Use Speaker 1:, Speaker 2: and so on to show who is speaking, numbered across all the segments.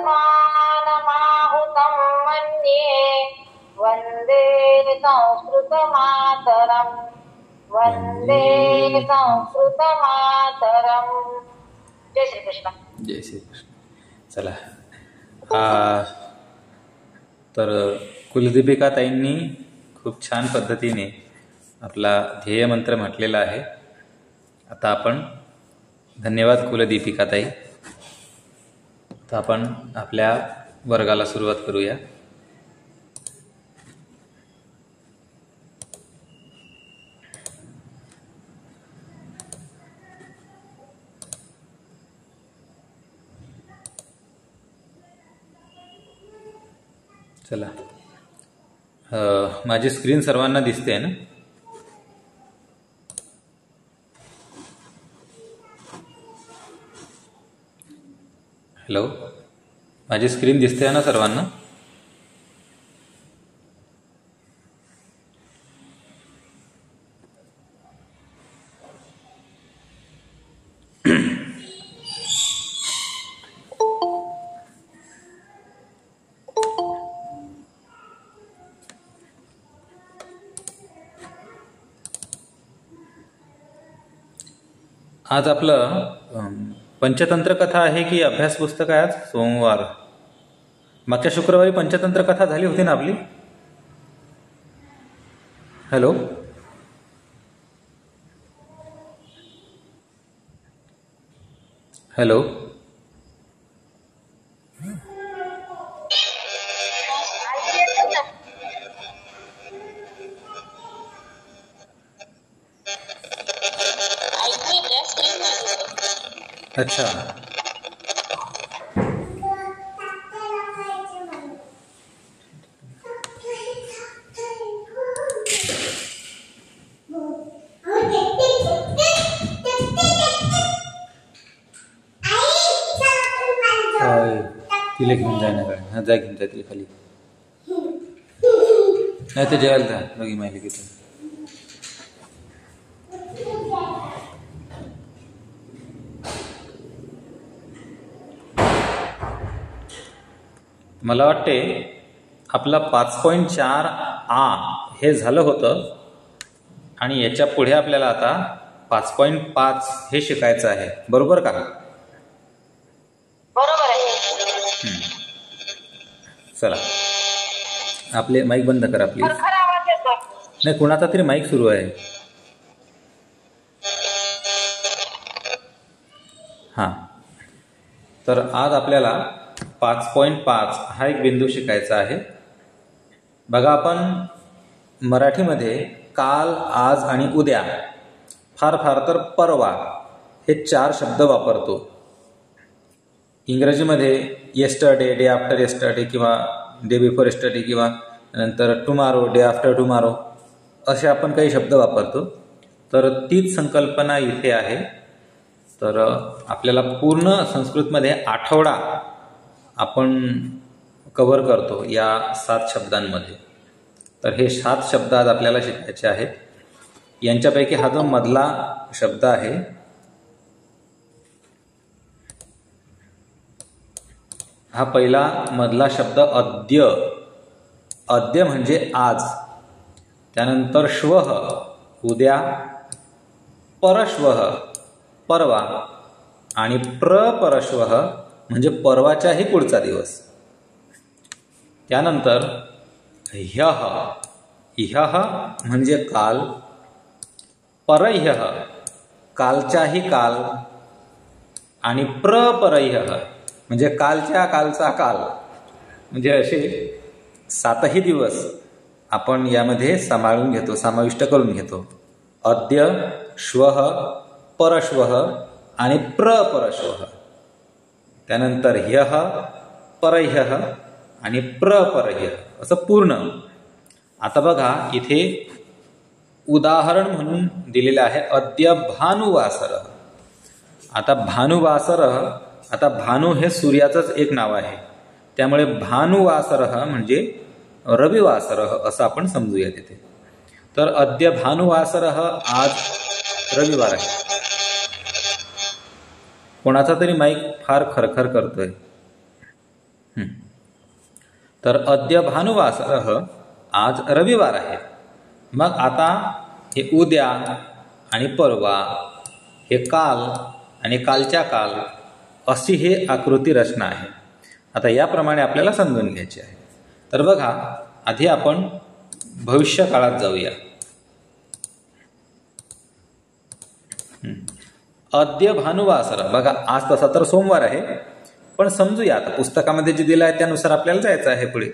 Speaker 1: आत्मानमाहुतं मन्ये वन्दे संस्कृतमातरम् वन्दे संस्कृतमातरम्। जय श्री कृष्ण।
Speaker 2: जय श्री कृष्ण। चला, तर कुलदीपिका ताईंनी खूप छान पद्धतीने आपला ध्येय मंत्र म्हटलेला आहे. आता आपण धन्यवाद कुलदीपिका ताई. आता आपण आपल्या वर्गाला सुरुवात करूया. चला, माझी स्क्रीन सर्वांना दिसते आहे ना? हॅलो, माझी स्क्रीन दिसते आहे ना सर्वांना? आज आपलं पंचतंत्र कथा आहे की अभ्यास पुस्तक आहे? आज सोमवार. मागच्या शुक्रवारी पंचतंत्र कथा झाली होती ना आपली? हॅलो, हॅलो, अच्छा. तिला घेऊन जाय ना काय? हा, जा घेऊन जाय तिला खाली. नाही ते जेवायला जा दोघी माहिती घेतो. मला वाटते आपला 5.4 हे झालं होतं आणि याच्या पुढे आपल्याला आता 5.5 हे शिकायचं आहे, बरोबर का?
Speaker 1: बरोबर आहे.
Speaker 2: चला, आपले माईक बंद करा प्लीज.
Speaker 1: आवाज येतो.
Speaker 2: नाही, कुणाचा तरी माईक सुरू आहे. हां, तर आज आपल्याला 5.5 हा एक बिंदू शिकायचा आहे. बघा, आपण मराठीमध्ये काल, आज आणि उद्या, फार फार तर परवा हे 4 शब्द वापरतो. इंग्रजीमध्ये येस्टरडे, डे आफ्टर येस्टरडे किंवा डे बिफोर येस्टरडे किंवा नंतर टुमारो, डे आफ्टर टुमारो असे आपण काही शब्द वापरतो. तर तीच संकल्पना इथे आहे. तर आपल्याला पूर्ण संस्कृतमध्ये आठवडा आपण कव्हर करतो या 7 शब्दांमध्ये. तर हे 7 शब्द आज आपल्याला शिकायचे आहेत. यांच्यापैकी हा जो मधला शब्द आहे, हा पहिला मधला शब्द अद्य. अद्य म्हणजे आज. त्यानंतर श्वः उद्या, परश्वः परवा आणि प्रपरश्वः म्हणजे परवाचाही पुढचा दिवस. त्यानंतर ह्यः. ह्यः म्हणजे काल, परह्यः कालचाही काल आणि प्रपरह्यः म्हणजे कालच्या कालचा काल. म्हणजे असे 7ही दिवस आपण यामध्ये सांभाळून घेतो, समाविष्ट करून घेतो. अद्य, श्वः, परश्वः आणि प्रपरश्वः. त्यानंतर ह्यः, परह्यः आणि प्रपरह्यः असं पूर्ण. आता बघा, इथे उदाहरण म्हणून दिलेलं आहे अद्य भानुवासरः. आता भानुवासरः, आता भानु हे सूर्याचंच एक नाव आहे, त्यामुळे भानुवासरः म्हणजे रविवासरः असं आपण समजूया तिथे. तर अद्य भानुवासरः, आज रविवार आहे. कोणाचा तरी माईक फार खरखर करतोय. तर अद्य भानुवासरः, आज रविवार आहे. मग आता हे उद्या आणि परवा, हे काल आणि कालच्या काल, अशी हे आकृती रचना आहे. आता याप्रमाणे आपल्याला समजून घ्यायची आहे. तर बघा, आधी आपण भविष्य काळात जाऊया. अद्य भानुवासर, बघा आज तसा तर सोमवार आहे, पण समजूया आता पुस्तकामध्ये जे दिलं आहे त्यानुसार आपल्याला जायचं आहे पुढे.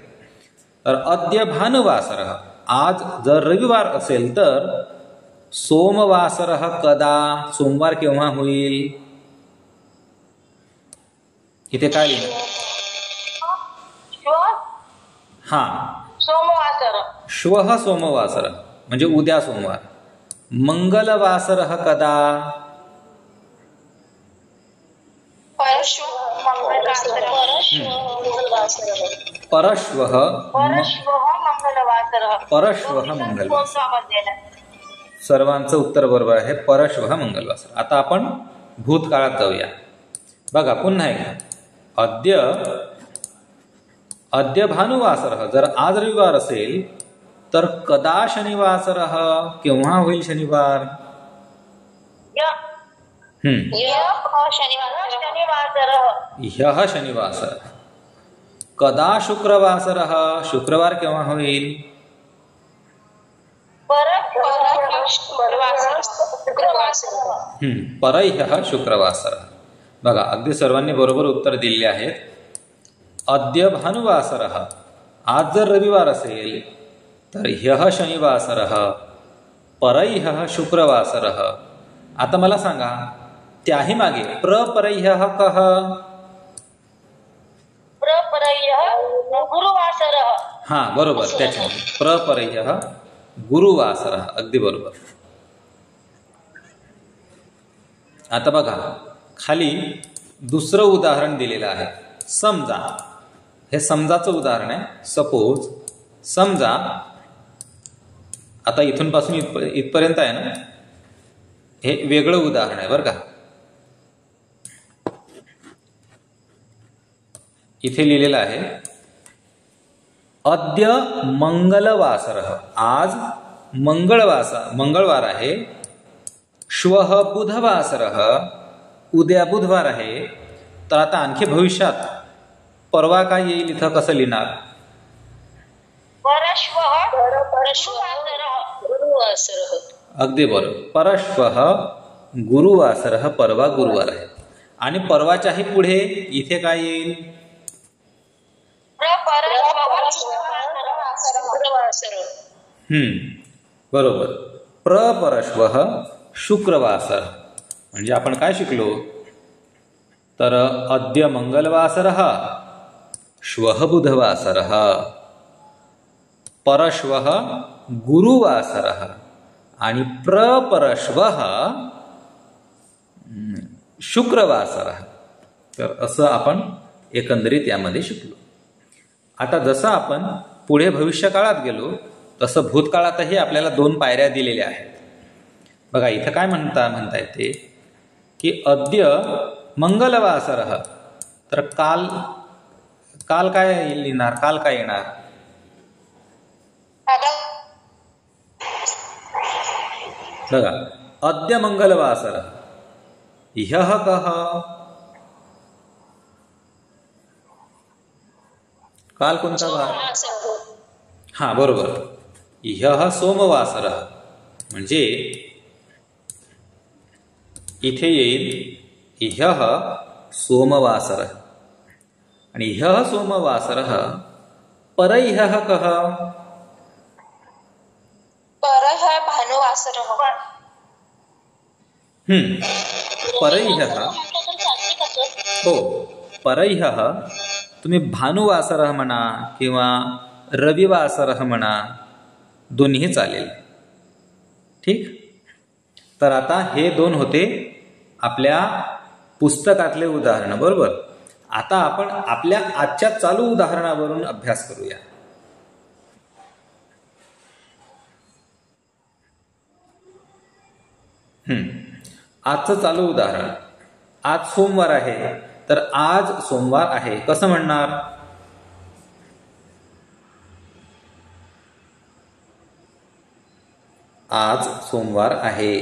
Speaker 2: तर अद्य भानुवासर, आज जर रविवार असेल तर सोमवासर कदा, सोमवार केव्हा होईल? इथे काय लिहिलं? हा,
Speaker 1: सोमवासर.
Speaker 2: श्वः सोमवासर म्हणजे उद्या सोमवार. मंगलवासर कदा? परश्वः मंगलवासर. सर्वांचं उत्तर बरोबर आहे, परश्वः मंगलवासर. आता आपण भूतकाळात जाऊया. बघा पुन्हा एकदा, अद्य भानुवासर, जर आज रविवार असेल तर कदा शनिवासर, केव्हा होईल शनिवार? ह्यः शनिवासर. कदा शुक्रवासर, शुक्रवार केव्हा होईल? परह्यः शुक्रवासर. बघा अगदी सर्वांनी बरोबर उत्तर दिले आहेत. अद्य भानुवासर, आज जर रविवार असेल तर ह्यः शनिवासर, परह्यः शुक्रवासर. आता मला सांगा, त्याही मागे प्रपरह्यः कः?
Speaker 1: गुरुवासर.
Speaker 2: हा बरोबर, त्याच्या प्रपरह्यः गुरुवासर, अगदी बरोबर. आता बघा खाली दुसरं उदाहरण दिलेलं आहे. समजा, हे समजाचं उदाहरण आहे. सपोज, समजा आता इथून पासून इथपर्यंत आहे ना, हे वेगळं उदाहरण आहे बरं का. इथे लिहिलेलं आहे अद्य मंगलवासर, आज मंगळवार आहे. श्वः बुधवासर, उद्या बुधवार आहे. तर आता आणखी भविष्यात परवा काय येईल, इथं कसं लिहिणार? अगदी बरोबर, परश्वः गुरुवासर, परवा गुरुवार आहे. आणि परवाच्याही पुढे इथे काय येईल? बरोबर, प्रपरश्वः शुक्रवासर. म्हणजे आपण काय शिकलो? तर अद्य मंगलवासर, श्वः बुधवासर, परश्वः गुरुवासर आणि प्रपरश्वः शुक्रवासर. तर असं आपण एकंदरीत यामध्ये शिकलो. आता जसं आपण पुढे भविष्य काळात गेलो तसं भूतकाळातही आपल्याला 2 पायऱ्या दिलेल्या आहेत. बघा इथं काय म्हणता येते की अद्य मंगलवासर, तर काल काय लिहिणार? काल काय येणार? बघा अद्य मंगलवासर, ह्यः कः? काल कोणता वार? हा बरोबर, ह्यः सोमवासर. म्हणजे इथे येईल ह्यः सोमवासर. आणि ह्यः सोमवासर, परह्यः कः?
Speaker 1: भानुवासर.
Speaker 2: परह्यः, हो परह्यः तुम्ही भानुवासर म्हणा किंवा रविवासर म्हणा, दोन्ही चालेल. ठीक. तर आता हे 2 होते आपल्या पुस्तकातले उदाहरण, बरोबर. आता आपण आपल्या आजच्या चालू उदाहरणावरून अभ्यास करूया. आजचं चालू उदाहरण, आज सोमवार आहे तर आज सोमवार आहे कसं म्हणणार? आज सोमवार आहे.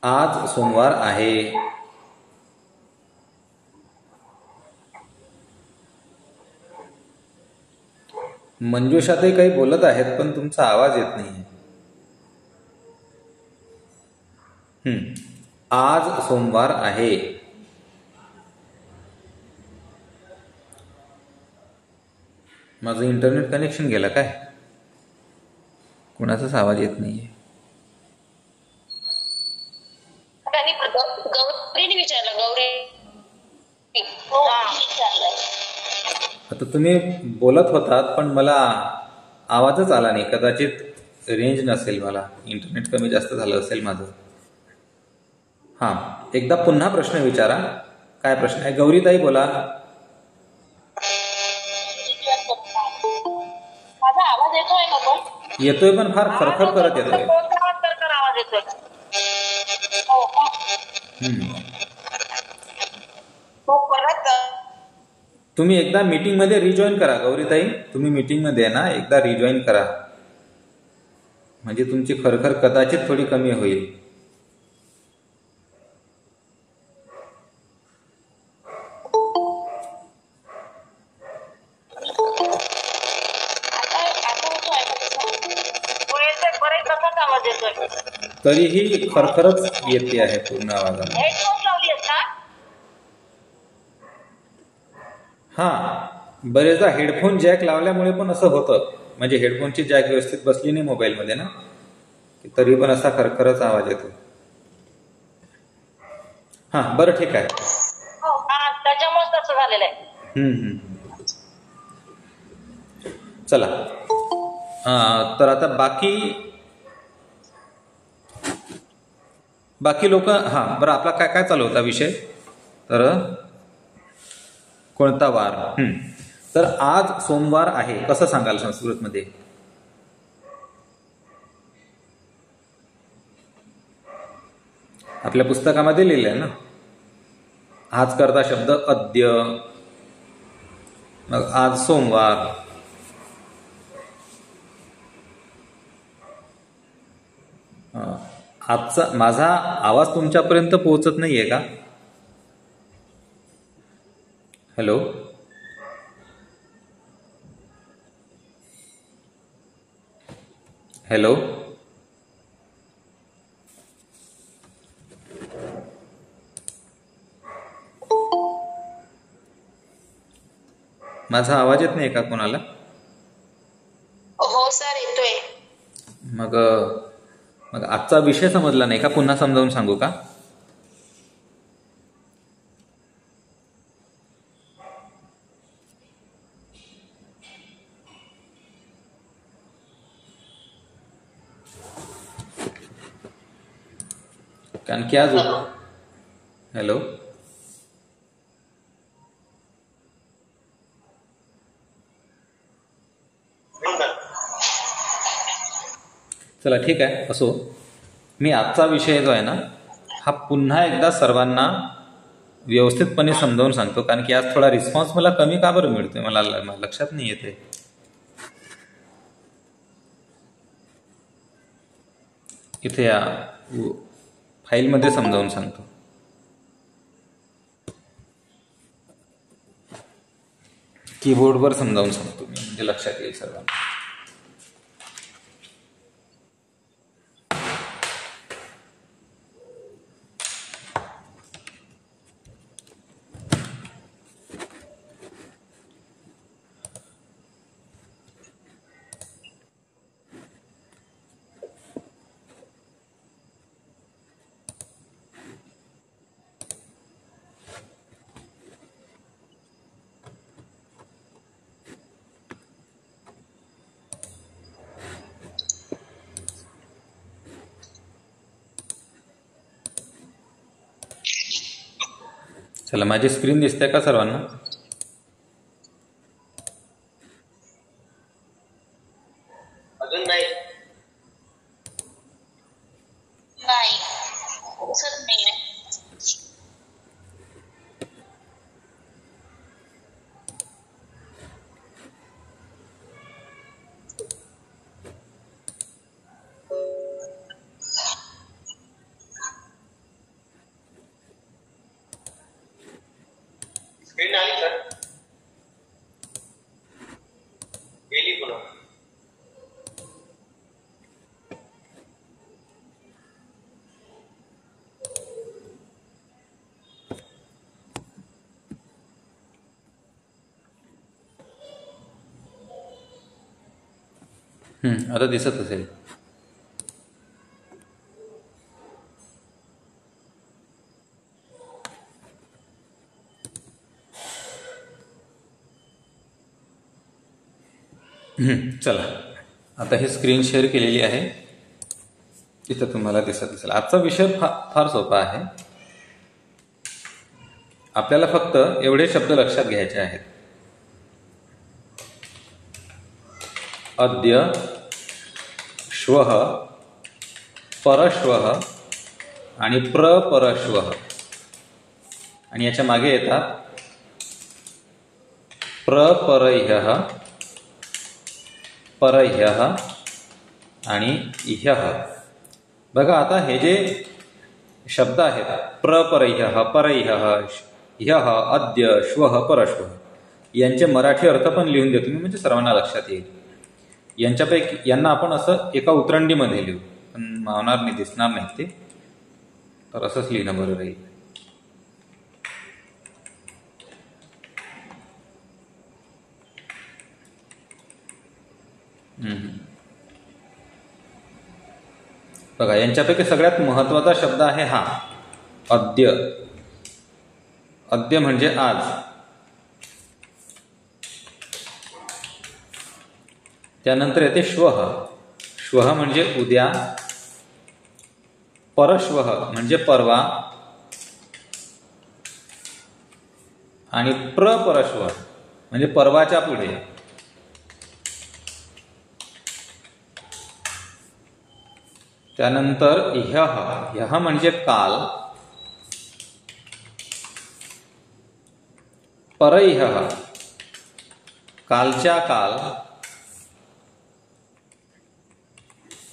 Speaker 2: आज सोमवार आहे. मंजुषाताई काही बोलत आहेत पण तुमचा आवाज येत नाही. आज सोमवार आहे. माझं इंटरनेट कनेक्शन गेलं काय? कोणाचाच आवाज येत नाहीये.
Speaker 1: गौरीने विचारलं. गौरी
Speaker 2: आता तुम्ही बोलत होतात पण मला आवाजच आला नाही. कदाचित रेंज नसेल, मला इंटरनेट कमी जास्त झालं असेल माझं. हां, एकदा पुन्हा प्रश्न विचारा. काय प्रश्न आहे? गौरीताई बोला.
Speaker 1: माझा आवाज येतोय का पण?
Speaker 2: येतोय पण फार खरखर करत येतोय.
Speaker 1: आवाज येतोय. हो का? हो, परत
Speaker 2: तुम्ही एकदा मीटिंग मध्ये रिजॉईन करा. गौरीताई, तुम्ही मीटिंग मध्ये आहे ना, एकदा रिजॉईन करा म्हणजे तुमची खरखर कदाचित थोडी कमी होईल. तरीही खरखरच येते आहे पूर्ण आवाजात.
Speaker 1: हेडफोन लावली आहेत का?
Speaker 2: हां, बरेचदा हेडफोन जॅक लावल्यामुळे पण असं होतं. म्हणजे हेडफोनची जॅक व्यवस्थित बसली नाही मोबाईलमध्ये ना, तरी पण असा खरखरच आवाज येतो. हां, बरं, ठीक आहे.
Speaker 1: हो, त्याच्यामुळेच तसं झालेलं आहे.
Speaker 2: चला, तर आता बाकी लोक. हां, बरं, आपला काय काय चालू होता विषय? तर कोणता वार? तर आज सोमवार आहे कसं सांगाल संस्कृतमध्ये? आपल्या पुस्तकामध्ये लिहिलं आहे ना. आज करता शब्द अद्य, मग आज सोमवार. आजचा माझा आवाज तुमच्यापर्यंत पोहोचत नाहीये का? हॅलो, हॅलो, माझा आवाज येत नाही का कोणाला?
Speaker 1: हो सर, येतोय.
Speaker 2: मग आजचा विषय समजला नाही का? पुन्हा समजावून सांगू का? कारण की आज हॅलो, चला ठीक आहे, असो. मी आजचा विषय जो आहे ना, हा पुन्हा एकदा सर्वांना व्यवस्थितपणे समजावून सांगतो. कारण की आज थोडा रिस्पॉन्स मला कमी का बरं मिळतोय मला लक्षात नाही येते. इथे या फाईलमध्ये समजावून सांगतो. कीबोर्डवर समजावून सांगतो मी, म्हणजे लक्षात येईल सर्वांना. चला, माझी स्क्रीन दिसते का सर्वांना?
Speaker 1: अजून नाही.
Speaker 3: स्क्रीन आली सर, गेली पुन्हा.
Speaker 2: आता दिसत असेल. चला, आता हे स्क्रीन शेअर केलेली आहे, इथं तुम्हाला दिसत असेल. आजचा विषय फार सोपा आहे. आपल्याला फक्त एवढे शब्द लक्षात घ्यायचे आहेत. अद्य, श्वः, परश्वः आणि प्रपरश्वः. आणि याच्या मागे येतात प्रपरह्यः, परह्यः आणि ह्यः. बघा, आता हे जे शब्द आहेत, प्रपरह्यः, परह्यः, ह्यः, अद्य, श्वः, परश्वः, यांचे मराठी अर्थ पण लिहून देतो मी, म्हणजे सर्वांना लक्षात येईल. यांच्यापैकी यांना आपण असं एका उतरंडीमध्ये लिहू, पण मावणार नाही, दिसणार नाही ते, तर असंच लिहिणं बरं राहील. बघा, यांच्यापैकी सगळ्यात महत्वाचा शब्द आहे हा अद्य. अद्य म्हणजे आज. त्यानंतर येते श्वः. श्वः म्हणजे उद्या. परश्वः म्हणजे परवा. आणि प्रपरश्वः म्हणजे परवाच्या पुढे. त्यानंतर ह्यः. ह्यः म्हणजे काल. परह्यः कालच्या काल.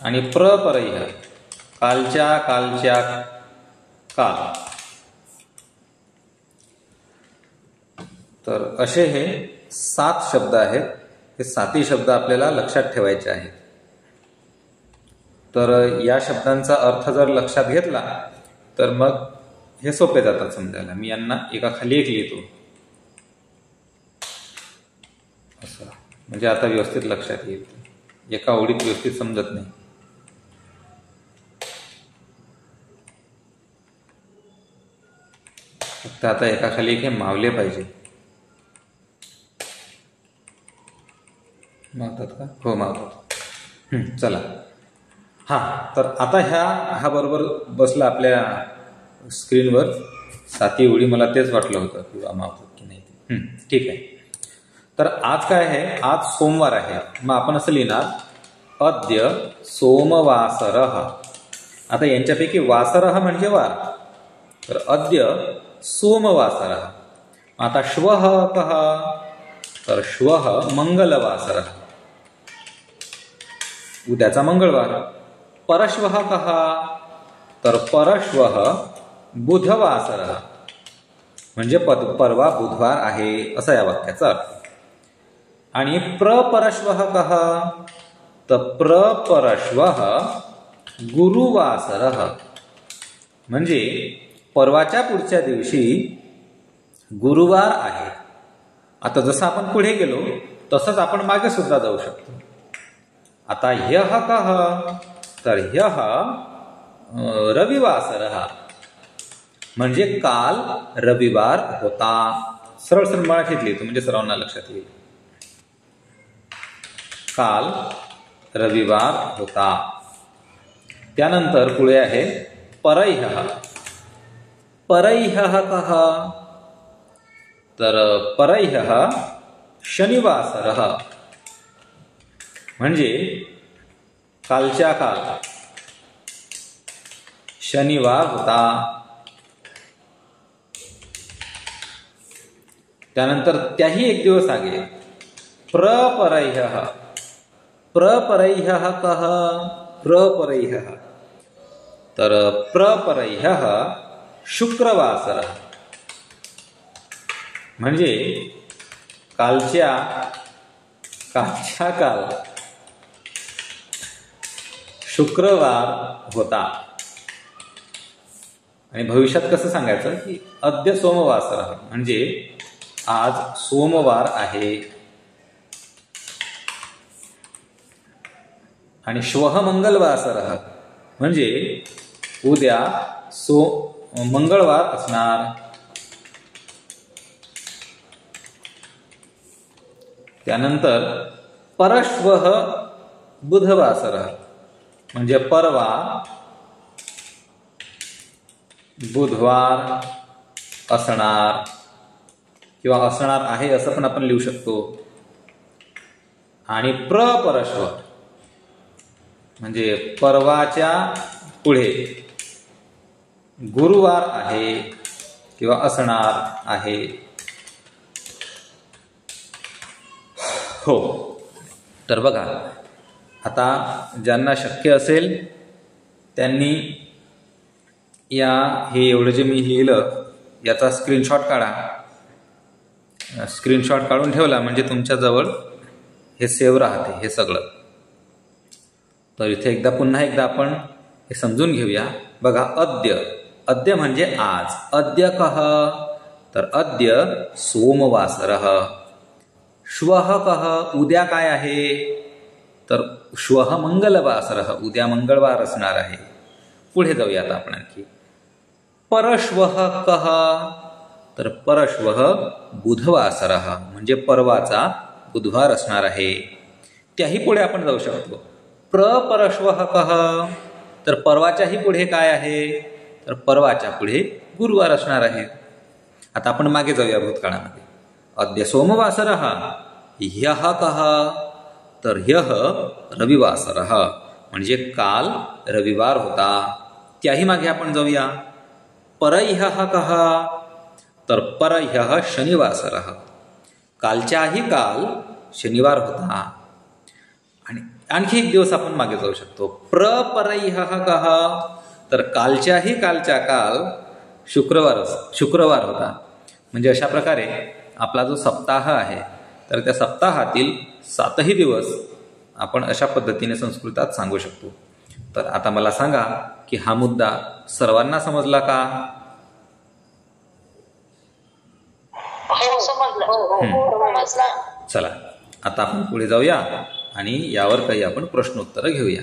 Speaker 2: आणि प्रपरह्यः कालच्या कालच्या काल. तर असे हे 7 शब्द आहेत. हे 7ही शब्द आपल्याला लक्षात ठेवायचे आहेत. तर या शब्दांचा अर्थ जर लक्षात घेतला तर मग हे सोपे जातात समजायला. मी यांना एकाखाली एक लिहितो असं, म्हणजे आता व्यवस्थित लक्षात येईल. एका ओळीत व्यवस्थित समजत नाही. फक्त आता एकाखाली एक हे मावले पाहिजे. मावतात का? हो, मावतात. चला, हा, तर आता हा बरोबर बसला आपल्या स्क्रीनवर. 7ही ओळी मला तेच वाटलं होतं किंवा मावतात की नाही. ठीक आहे. तर आज काय आहे? आज सोमवार आहे. मग आपण असं लिहिणार अद्य सोमवासरः. आता यांच्यापैकी वासरः म्हणजे वार, तर अद्य सोमवासरः. आता श्वः कः? तर श्वः मंगलवासरः, उद्याचा मंगळवार. परश्वः कः? तर परश्वः बुधवासरः, म्हणजे परवा बुधवार आहे, असा या वाक्याचा अर्थ. आणि प्रपरश्वः कः? तर प्रपरश्वः गुरुवासरः, म्हणजे परवाच्या पुढच्या दिवशी गुरुवार आहे. आता जसं आपण पुढे गेलो तसंच आपण मागे सुद्धा जाऊ शकतो. आता ह्यः कः? तर ह्यः रविवासरः, म्हणजे काल रविवार होता. सरळ सरळ मराठीत लिहितो म्हणजे सर्वांना लक्षात येईल. काल रविवार होता. त्यानंतर पुढे आहे परह्यः. परह्यः कः? तर परह्यः शनिवासरः, म्हणजे कालच्या काल शनिवार होता. त्यानंतर त्याही एक दिवस आगे प्रपरह्यः. प्रपरह्यः कः? प्रपरह्यः, तर प्रपरह्यः शुक्रवासरः. म्हणजे कालच्या काल शुक्रवार होता. आणि भविष्यात कसं सांगायचं की अद्य सोमवासरः, म्हणजे आज सोमवार आहे. आणि श्वः मंगलवासरः, म्हणजे उद्या मंगळवार असणार. त्यानंतर परश्वः बुधवासरः, म्हणजे परवा बुधवार असणार किंवा असणार आहे असं पण आपण लिहू शकतो. आणि प्रपरश्व म्हणजे परवाच्या पुढे गुरुवार आहे किंवा असणार आहे. हो, तर बघा, आता ज्यांना शक्य असेल त्यांनी हे एवढं जे मी लिहिलं याचा स्क्रीनशॉट काढा. स्क्रीनशॉट काढून ठेवला म्हणजे तुमच्याजवळ हे सेव्ह राहते हे सगळं. तर इथे पुन्हा एकदा आपण हे समजून घेऊया. बघा, अद्य म्हणजे आज. अद्य कः, तर अद्य सोमवासरः. श्वः कः, उद्या काय आहे, तर श्वः मंगलवासरः, उद्या मंगळवार असणार आहे. पुढे जाऊया आता आपण आणखी. परश्वः कः, तर परश्वः बुधवासरः, म्हणजे परवाचा बुधवार असणार आहे. त्याही पुढे आपण जाऊ शकतो. प्रपरश्वः कः, तर परवाच्याही पुढे काय आहे, तर परवाच्या पुढे गुरुवार असणार आहे. आता आपण मागे जाऊया भूतकाळामध्ये. अद्य सोमवासरः. ह्यः कः, तर ह्यः रविवासरः, म्हणजे काल रविवार होता. त्याही मागे आपण जाऊया. परह्यः कः, तर परह्यः शनिवासरः, कालच्याही काल शनिवार होता. आणि आणखी एक दिवस आपण मागे जाऊ शकतो. प्रपरह्यः कः, तर कालच्याही कालच्या काल शुक्रवार होता. म्हणजे अशा प्रकारे आपला जो सप्ताह आहे तर त्या सप्ताहातील 7ही दिवस आपण अशा पद्धतीने संस्कृतात सांगू शकतो. तर आता मला सांगा की हा मुद्दा सर्वांना समजला का?
Speaker 1: हो, समजला.
Speaker 2: चला, आता आपण पुढे जाऊया आणि यावर काही आपण प्रश्नोत्तर घेऊया.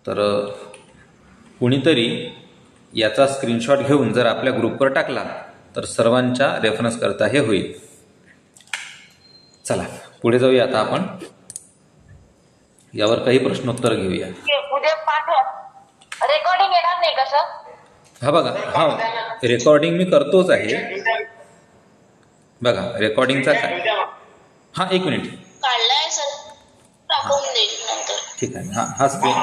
Speaker 2: तर कुणीतरी याचा स्क्रीनशॉट घेऊन जर आपल्या ग्रुपवर टाकला तर सर्वांच्या रेफरन्स करता हे होईल. चला पुढे जाऊया. आता आपण यावर काही प्रश्नोत्तर घेऊया.
Speaker 1: उद्या पाठवा. रेकॉर्डिंग येणार नाही का सर?
Speaker 2: हा बघा, हा रेकॉर्डिंग मी करतोच आहे. बघा रेकॉर्डिंगचा काय, हा एक मिनिट
Speaker 1: काढलाय सर, टाकून देईल नंतर.
Speaker 2: ठीक आहे. हा स्क्रीन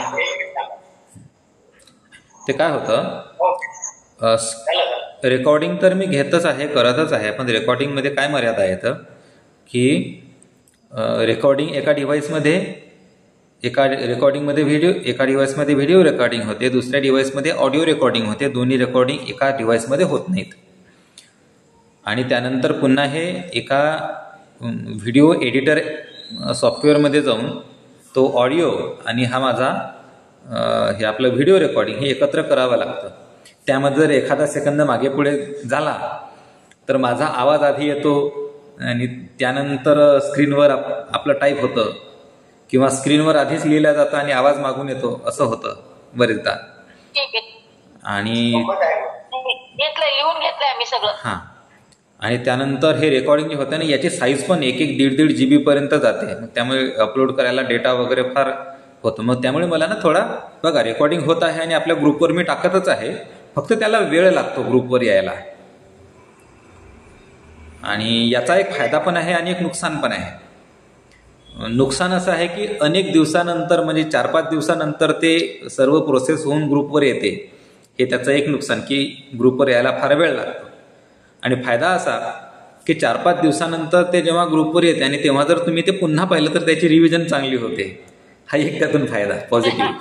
Speaker 2: ते काय होतं, रेकॉर्डिंग तर मी घेतच आहे, करतच आहे. पण रेकॉर्डिंगमध्ये काय मर्यादा येतं की रेकॉर्डिंग एका डिव्हाइसमध्ये एका डिव्हाइसमध्ये व्हिडिओ रेकॉर्डिंग होते, दुसऱ्या डिव्हाइसमध्ये ऑडिओ रेकॉर्डिंग होते. दोन्ही रेकॉर्डिंग एका डिव्हाइसमध्ये होत नाहीत. आणि त्यानंतर पुन्हा हे एका व्हिडिओ एडिटर सॉफ्टवेअरमध्ये जाऊन तो ऑडिओ आणि हा माझा हे आपलं व्हिडिओ रेकॉर्डिंग हे एकत्र करावं लागतं. त्यामध्ये जर एखादा सेकंद मागे पुढे झाला तर माझा आवाज आधी येतो आणि त्यानंतर स्क्रीनवर आपलं टाईप होतं किंवा स्क्रीनवर आधीच लिहिलं जातं आणि आवाज मागून येतो, असं होतं बरेचदा. आणि
Speaker 1: लिहून घेतलंय आम्ही सगळं.
Speaker 2: हां, आणि त्यानंतर हे रेकॉर्डिंग जे होतं ना याची साईज पण 1-1, 1.5 GB पर्यंत जाते. त्यामुळे अपलोड करायला डेटा वगैरे फार होतं. मग त्यामुळे मला ना थोडा, बघा रेकॉर्डिंग होत आहे आणि आपल्या ग्रुपवर मी टाकतच आहे, फक्त त्याला वेळ लागतो ग्रुपवर यायला. आणि याचा एक फायदा पण आहे आणि एक नुकसान पण आहे. नुकसान असं आहे की अनेक दिवसानंतर, म्हणजे 4-5 दिवसानंतर ते सर्व प्रोसेस होऊन ग्रुपवर येते. हे त्याचं एक नुकसान की ग्रुपवर यायला फार वेळ लागतो. आणि फायदा असा की 4-5 दिवसानंतर ते जेव्हा ग्रुपवर येते आणि तेव्हा जर तुम्ही ते पुन्हा पाहिलं तर त्याची रिव्हिजन चांगली होते. हा एक त्यातून फायदा पॉझिटिव्ह.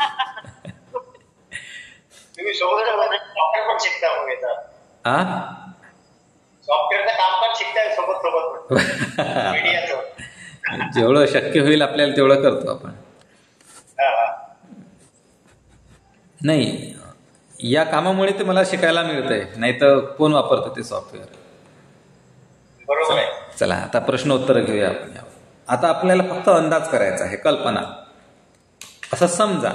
Speaker 3: तुम्ही सोबत पण शिकता मग येतात. सॉफ्टवेअरचं काम पण शिकताय सोबत सोबत मीडियाचं.
Speaker 2: जेवढं शक्य होईल आपल्याला तेवढं करतो आपण. नाही, या कामामुळे ते मला शिकायला मिळतंय, नाही तर कोण वापरतं ते सॉफ्टवेअर.
Speaker 3: बरोबर आहे.
Speaker 2: चला आता प्रश्नोत्तर घेऊया आपण. आता आपल्याला फक्त अंदाज करायचा आहे, कल्पना. असं समजा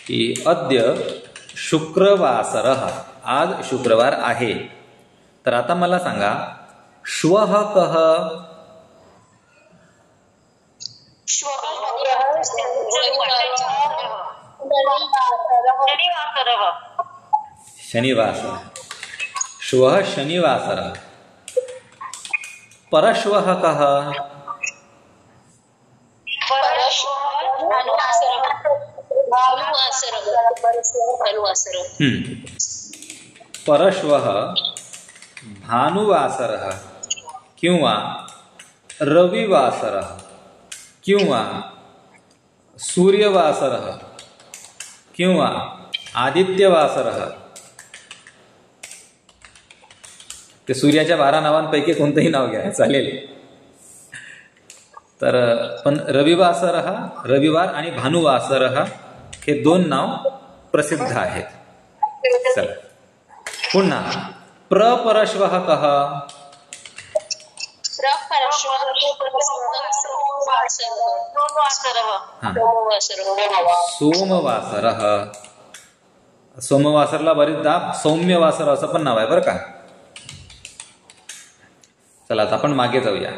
Speaker 2: की अद्य शुक्रवासरः, आज शुक्रवार आहे. तर आता मला सांगा, श्वः कः? शनिवासरः. श्वः शनिवासरः. परश्वः कः? परश्वः भानुवासरः किंवा रविवासरः किंवा सूर्यवासरः किंवा आदित्यवासरः. ते सूर्याच्या 12 नावांपैकी कोणतंही नाव घ्या, चालेल. तर पण रविवासरः, रविवार आणि भानुवासरः हे 2 नाव प्रसिद्ध आहेत. चला पुन्हा प्रपरश्वः कः? सोमवासरः. सोमवासरला बरीचदा सौम्यवासर असं पण नाव आहे बरं का. चला आता आपण मागे जाऊया.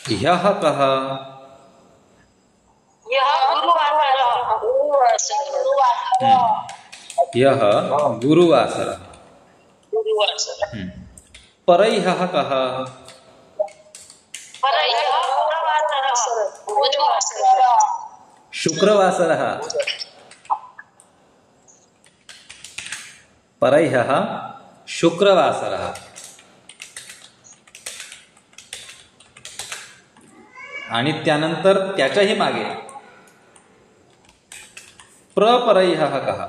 Speaker 2: ह्यः कः? ह्यः गुरुवासरः. परह्यः कः? शुक्रवासरः. परह्यः शुक्रवासरः. आणि त्यानंतर त्याच्याही मागे प्रपरह्यः कः?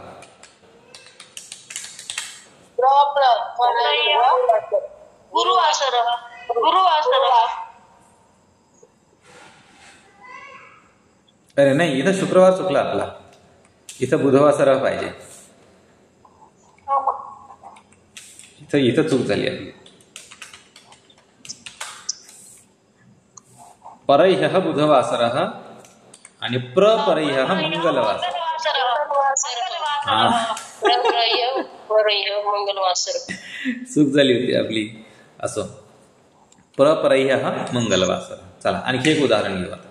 Speaker 1: गुरुवासरः.
Speaker 2: अरे नाही, इथं शुक्रवार चुकला आपला, इथं बुधवासरः पाहिजे. इथं चूक झाली आपली. परह्यः बुधवासरः आणि प्रपरह्यः मंगलवासरः. चूक झाली होती आपली. असो, प्रपरह्यः मंगलवासरः. चला आणखी एक उदाहरण घेऊ आता.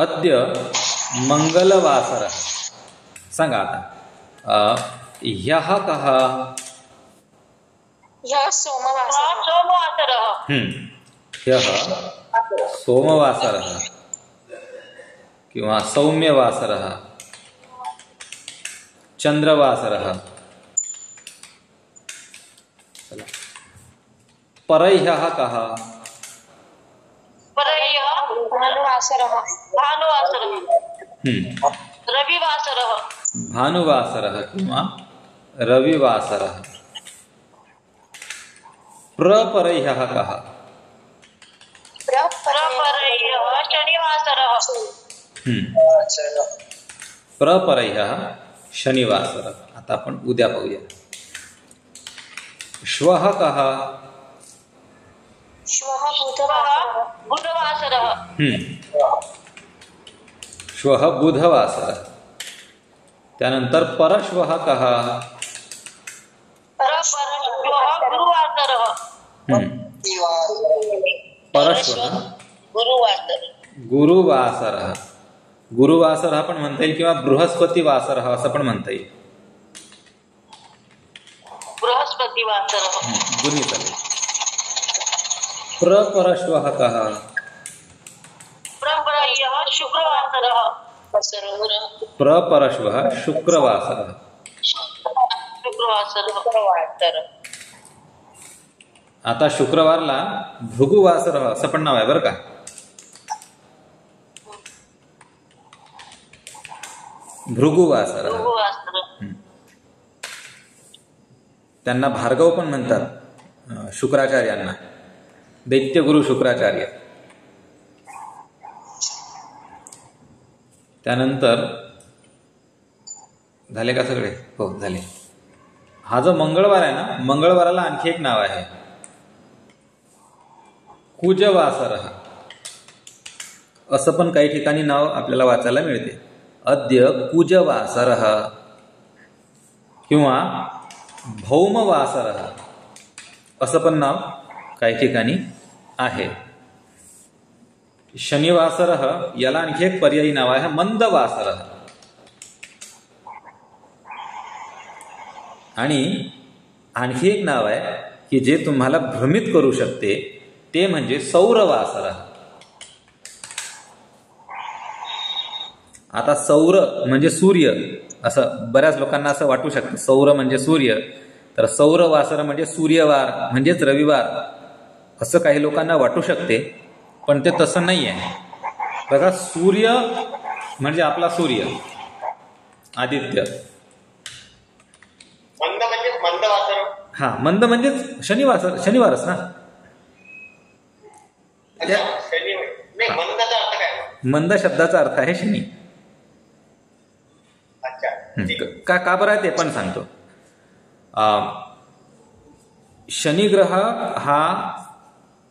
Speaker 2: अद्य मंगलवासरः. सांगा आता, ह्यः कः? ह्यः सोमवासरः किंवा सौम्यवासरः, चंद्रवासरः. परह्यः कः? भानुवासरः किंवा रविवासरः. प्रपरह्यः कः? प्रपरह्यः शनिवासरः. आता आपण उद्या पाहूया. श्वः कः? श्वः बुधवासरः. त्यानंतर परश्वः कः? परश्वः गुरुवासरः. गुरुवासरः पण म्हणता येईल किंवा बृहस्पतिवासरः असं पण म्हणता येईल. दोन्ही चालेल. प्रपरश्वः कः? प्रपरश्वः शुक्रवासरः. आता शुक्रवारला भृगुवासरः असं पण नाव आहे बरं का. भृगुवासर.
Speaker 1: भृगुवासर.
Speaker 2: त्यांना भार्गव पण म्हणतात शुक्राचार्यांना, दैत्यगुरु शुक्राचार्य. त्यानंतर झाले का सगळे? हो झाले. हा जो मंगळवार आहे ना, मंगळवाराला आणखी एक नाव आहे कुजवासर, असं पण काही ठिकाणी नाव आपल्याला वाचायला मिळते. अद्य कुजवासर किंवा भौमवासर असं पण नाव काही ठिकाणी आहे. शनिवासर याला आणखी एक पर्यायी नाव आहे मंदवासर. आणि आणखी एक नाव आहे की जे तुम्हाला भ्रमित करू शकते, ते म्हणजे सौरवासर. आता सौर म्हणजे सूर्य, असं बऱ्याच लोकांना असं वाटू शकतं, सौर म्हणजे सूर्य, तर सौरवासर म्हणजे सूर्यवार म्हणजेच रविवार, असं काही लोकांना वाटू शकते. पण ते तसं नाही आहे. बघा, सूर्य म्हणजे आपला सूर्य, आदित्य.
Speaker 3: मंद म्हणजे मंदवासर.
Speaker 2: हा, मंद म्हणजेच शनिवारच ना.
Speaker 3: शनी नाही, मंदचा अर्थ काय?
Speaker 2: मंद शब्दाचा अर्थ आहे शनी. का बरं आहे ते पण सांगतो. शनिग्रह हा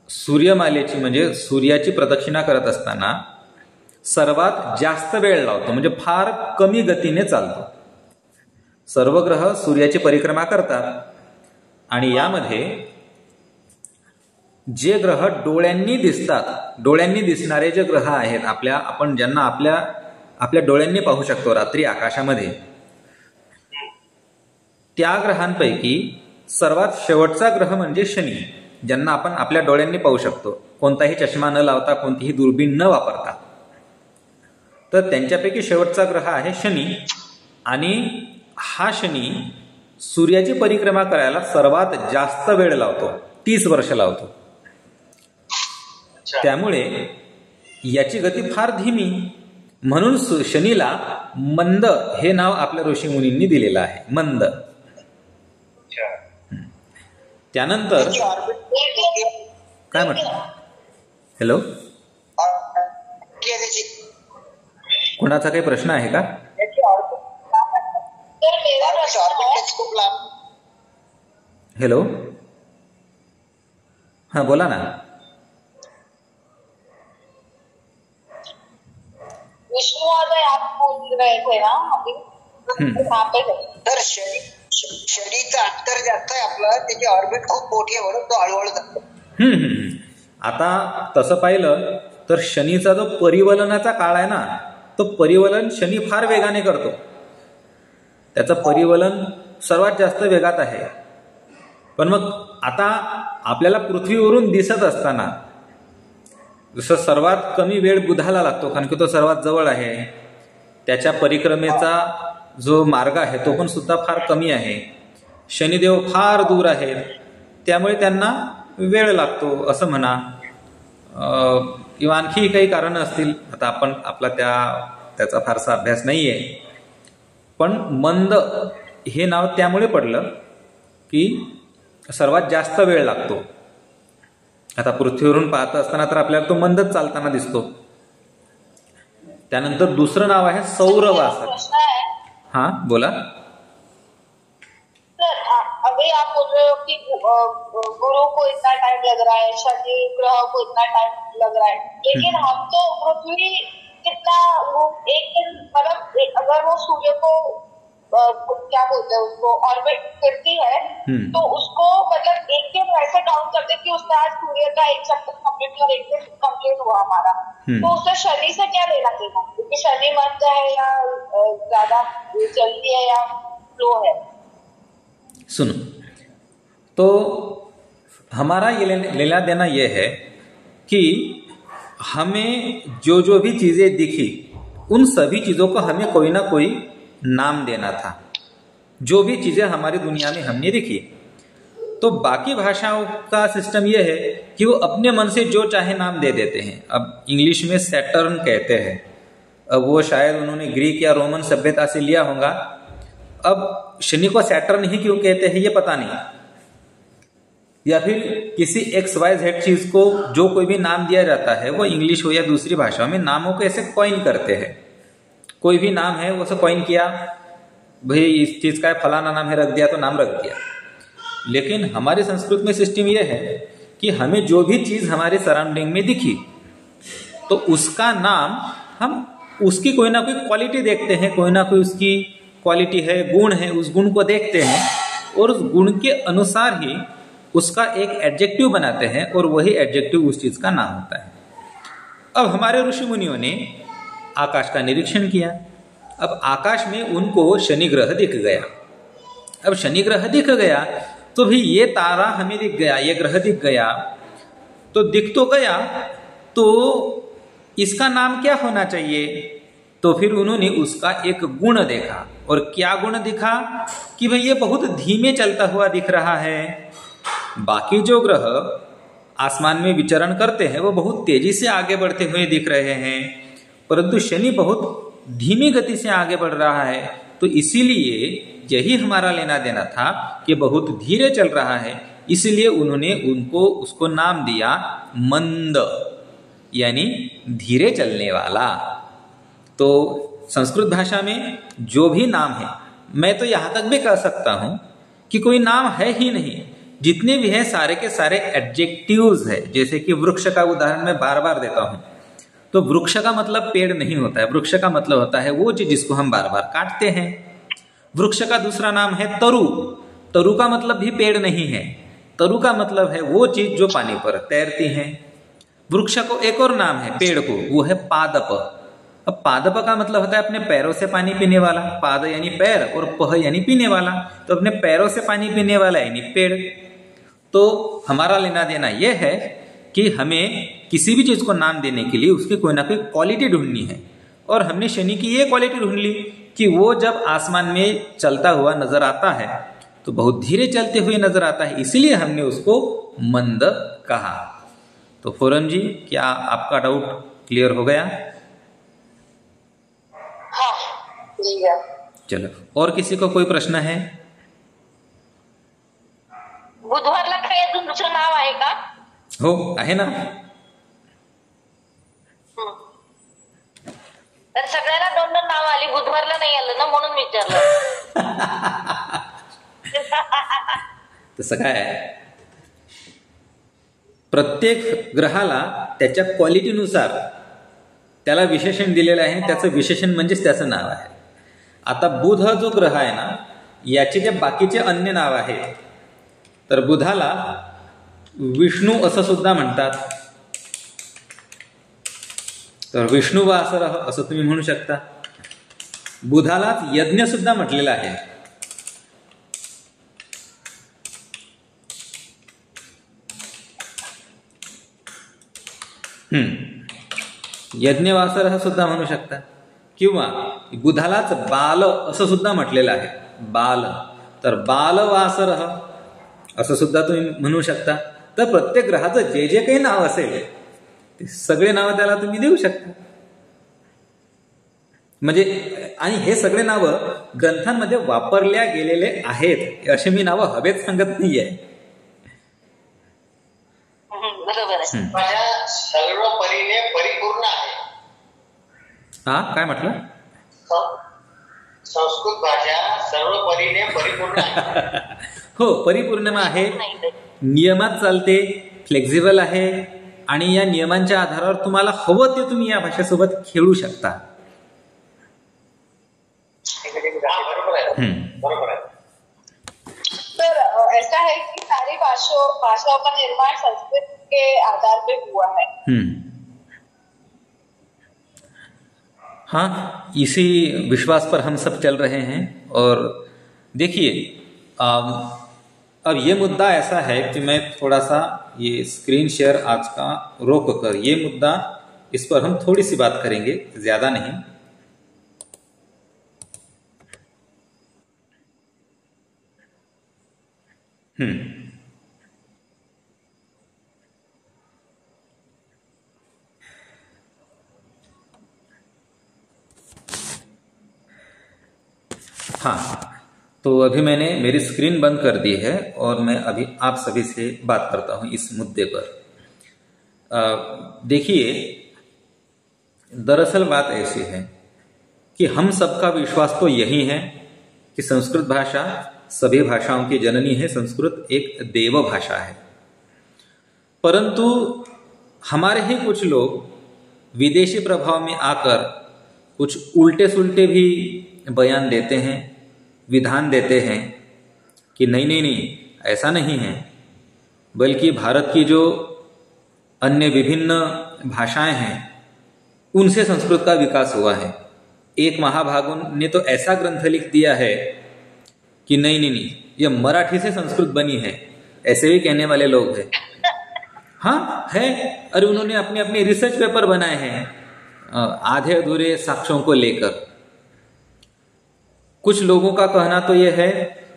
Speaker 2: सूर्यमालेची म्हणजे सूर्याची प्रदक्षिणा करत असताना सर्वात जास्त वेळ लावतो, म्हणजे फार कमी गतीने चालतो. सर्व ग्रह सूर्याची परिक्रमा करतात आणि यामध्ये जे ग्रह डोळ्यांनी दिसतात, डोळ्यांनी दिसणारे जे ग्रह आहेत आपण ज्यांना आपल्या डोळ्यांनी पाहू शकतो रात्री आकाशामध्ये, त्या ग्रहांपैकी सर्वात शेवटचा ग्रह म्हणजे शनी, ज्यांना आपण आपल्या डोळ्यांनी पाहू शकतो, कोणताही चष्मा न लावता, कोणतीही दुर्बीण न वापरता. तर त्यांच्यापैकी शेवटचा ग्रह आहे शनी. आणि हा शनी सूर्याची परिक्रमा करायला सर्वात जास्त वेळ लावतो, 30 वर्ष लावतो. त्यामुळे याची गती फार धीमी, म्हणून शनीला मंद हे नाव आपल्या ऋषीमुनींनी दिलेलं आहे, मंद. त्यानंतर काय म्हटलं? हॅलो, कोणाचा काही प्रश्न आहे का? हॅलो, हा बोला ना.
Speaker 1: विष्णुवादय आप बोल रहे थे ना अभी, वहाँ पे
Speaker 4: तर शनीचं अंतर जास्त आहे आपलं, त्याची ऑर्बिट खूप मोठी आहे म्हणून तो हळूहळू जातो.
Speaker 2: आता तसं पाहिलं तर शनीचा जो परिवलनाचा काळ आहे ना, तो परिवलन शनी फार वेगाने करतो. त्याचं परिवलन सर्वात जास्त वेगात आहे. पण मग आता आपल्याला पृथ्वीवरून दिसत असताना जसं सर्वात कमी वेळ बुधाला लागतो, कारण की तो सर्वात जवळ आहे, त्याच्या परिक्रमेचा जो मार्ग आहे तो पण सुद्धा फार कमी आहे. शनिदेव फार दूर आहेत, त्यामुळे त्यांना वेळ लागतो असं म्हणा, किंवा आणखी काही कारणं असतील. आता आपण त्याचा फारसा अभ्यास नाही आहे. पण मंद हे नाव त्यामुळे पडलं की सर्वात जास्त वेळ लागतो. आता पृथ्वीवरून पाहत असताना तर आपल्याला तो मंदच चालताना दिसतो. त्यानंतर दुसरं नाव आहे सौरवासर. हाँ बोला.
Speaker 1: सर अभी आप बोल रहे हो कि गुरु को इतना टाइम लग रहा है, शनि ग्रह को इतना टाइम लग रहा है, लेकिन हम तो पृथ्वी कितना एक दिन, मतलब अगर वो सूर्य को क्या बोलते हैं उसको ऑर्बिट करती है, तो उसको मतलब एक दिन वैसे काउंट करते कि उसने आज सूर्य का एक चक्कर कंप्लीट और एक दिन कंप्लीट हुआ हमारा, तो उससे शनि से क्या लेना देना, क्योंकि शनि मंद है या ज्यादा जल्दी है या स्लो है.
Speaker 2: सुनो, तो हमारा ये लेना देना ये है कि हमें जो जो भी चीज़ें दिखी, उन सभी चीज़ों को हमें कोई ना कोई नाम देना था. जो भी चीज़ें हमारी दुनिया में हमने दिखी, तो बाकी भाषाओं का सिस्टम यह है कि वो अपने मन से जो चाहे नाम दे देते हैं. अब इंग्लिश में सैटर्न कहते हैं, अब वो शायद उन्होंने ग्रीक या रोमन सभ्यता से लिया होगा। अब शनि को सैटर्न ही क्यों कहते हैं ये पता नहीं, या फिर किसी XYZ चीज को जो कोई भी नाम दिया जाता है वो इंग्लिश हो या दूसरी भाषा में नामों को ऐसे कॉइन करते हैं। कोई भी नाम है वो से कॉइन किया, भाई इस चीज का फलाना नाम है, रख दिया तो नाम रख दिया। लेकिन हमारे संस्कृत में सिस्टम ये है कि हमें जो भी चीज हमारे सराउंडिंग में दिखी तो उसका नाम हम उसकी कोई ना कोई क्वालिटी देखते हैं, कोई ना कोई उसकी क्वालिटी है, गुण है, उस गुण को देखते हैं और उस गुण के अनुसार ही उसका एक एडजेक्टिव बनाते हैं और वही एडजेक्टिव उस चीज का नाम होता है। अब हमारे ऋषि मुनियों ने आकाश का निरीक्षण किया। अब आकाश में उनको शनि ग्रह दिख गया। अब शनि ग्रह दिख गया तो भी ये तारा हमें दिख गया, ये ग्रह दिख गया, तो दिख तो गया, तो इसका नाम क्या होना चाहिए? तो फिर उन्होंने उसका एक गुण देखा। और क्या गुण दिखा? कि भाई ये बहुत धीमे चलता हुआ दिख रहा है। बाकी जो ग्रह आसमान में विचरण करते हैं वो बहुत तेजी से आगे बढ़ते हुए दिख रहे हैं, परंतु शनि बहुत धीमी गति से आगे बढ़ रहा है। तो इसीलिए यही हमारा लेना देना था कि बहुत धीरे चल रहा है, इसलिए उन्होंने उसको नाम दिया मंद, यानी धीरे चलने वाला। तो संस्कृत भाषा में जो भी नाम है, मैं तो यहां तक भी कह सकता हूं कि कोई नाम है ही नहीं, जितने भी हैं सारे के सारे एडजेक्टिव्स है। जैसे कि वृक्ष का उदाहरण मैं बार बार देता हूं, तो वृक्ष का मतलब पेड़ नहीं होता है, वृक्ष का मतलब होता है वो चीज जिसको हम बार बार काटते हैं। वृक्ष का दूसरा नाम है तरु। तरु का मतलब भी पेड़ नहीं है, तरु का मतलब है वो चीज जो पानी पर तैरती है। वृक्ष को एक और नाम है पेड़ को, वो है पादप। अब पादप का मतलब होता है अपने पैरों से पानी पीने वाला, पाद यानी पैर और पह यानी पीने वाला, तो अपने पैरों से पानी पीने वाला यानी पेड़। तो हमारा लेना देना यह है कि हमें किसी भी चीज को नाम देने के लिए उसकी कोई ना कोई क्वालिटी ढूंढनी है, और हमने शनि की ये क्वालिटी ढूंढ ली कि वो जब आसमान में चलता हुआ नजर आता है तो बहुत धीरे चलते हुए नजर आता है, इसीलिए हमने उसको मंद कहा। तो फोरम जी, क्या आपका डाउट क्लियर हो गया?
Speaker 1: हाँ जी है।
Speaker 2: चलो, और किसी को कोई प्रश्न है?
Speaker 1: बुधवारला काही अजून दुसरं नाव आहे का?
Speaker 2: हो, आहे ना.
Speaker 1: तर सगळ्याला दोन दोन नाव आली, बुधवारला नाही आलं ना, म्हणून विचारलं.
Speaker 2: तसं काय आहे, प्रत्येक ग्रहाला त्याच्या क्वालिटीनुसार त्याला विशेषण दिलेलं आहे. त्याचं विशेषण म्हणजेच त्याचं नाव आहे. आता बुध जो ग्रह आहे ना, याचे जे बाकीचे अन्य नाव आहेत, तर बुधाला विष्णू असं सुद्धा म्हणतात. तर विष्णू वासरः असं तुम्ही म्हणू शकता. बुधालाच यज्ञ सुद्धा म्हटलेला आहे. यज्ञवासरः सुद्धा म्हणू शकता, किंवा बुधालाच बाल असं सुद्धा म्हटलेलं आहे. बाल, तर बालवासरः असं सुद्धा तुम्ही म्हणू शकता. तर प्रत्येक ग्रहाचं जे जे काही नाव असेल ते सगळे नाव त्याला तुम्ही देऊ शकता. म्हणजे आणि हे सगळे नाव ग्रंथांमध्ये वापरल्या गेलेले आहेत, असे मी नावं हवेत सांगत नाहीये.
Speaker 1: बरोबर आहे.
Speaker 3: माझ्या सर्व परीने परिपूर्ण आहे.
Speaker 2: हा, काय म्हटलं?
Speaker 3: संस्कृत भाषा सर्व परीने परिपूर्ण आहे.
Speaker 2: हो, परिपूर्ण आहे, नियमात चालते, फ्लेक्झिबल आहे, आणि या नियमांच्या आधारावर तुम्हाला हवं ते तुम्ही या भाषेसोबत खेळू शकता.
Speaker 3: बरोबर आहे, बरोबर आहे.
Speaker 1: सर, ऐसा है कि सारी भाषाओं का निर्माण संस्कृत के आधार पे हुआ है.
Speaker 2: हाँ, इसी विश्वास पर हम सब चल रहे हैं. और देखिए, अब ये मुद्दा ऐसा है कि मैं थोड़ा सा ये स्क्रीन शेयर आज का रोक कर ये मुद्दा, इस पर हम थोड़ी सी बात करेंगे, ज्यादा नहीं. हाँ, तो अभी मैंने मेरी स्क्रीन बंद कर दी है और मैं अभी आप सभी से बात करता हूँ इस मुद्दे पर। देखिए, दरअसल बात ऐसी है कि हम सबका विश्वास तो यही है कि संस्कृत भाषा सभी भाषाओं की जननी है, संस्कृत एक देव भाषा है। परंतु हमारे ही कुछ लोग विदेशी प्रभाव में आकर कुछ उल्टे सुल्टे भी बयान देते हैं, विधान देते हैं कि नहीं नहीं नहीं, ऐसा नहीं है, बल्कि भारत की जो अन्य विभिन्न भाषाएं हैं उनसे संस्कृत का विकास हुआ है। एक महाभागुन ने तो ऐसा ग्रंथ लिख दिया है कि नहीं नहीं नहीं, ये मराठी से संस्कृत बनी है, ऐसे भी कहने वाले लोग हैं। हाँ है, अरे उन्होंने अपने अपने रिसर्च पेपर बनाए हैं आधे अधूरे साक्ष्यों को लेकर। कुछ लोगों का कहना तो यह है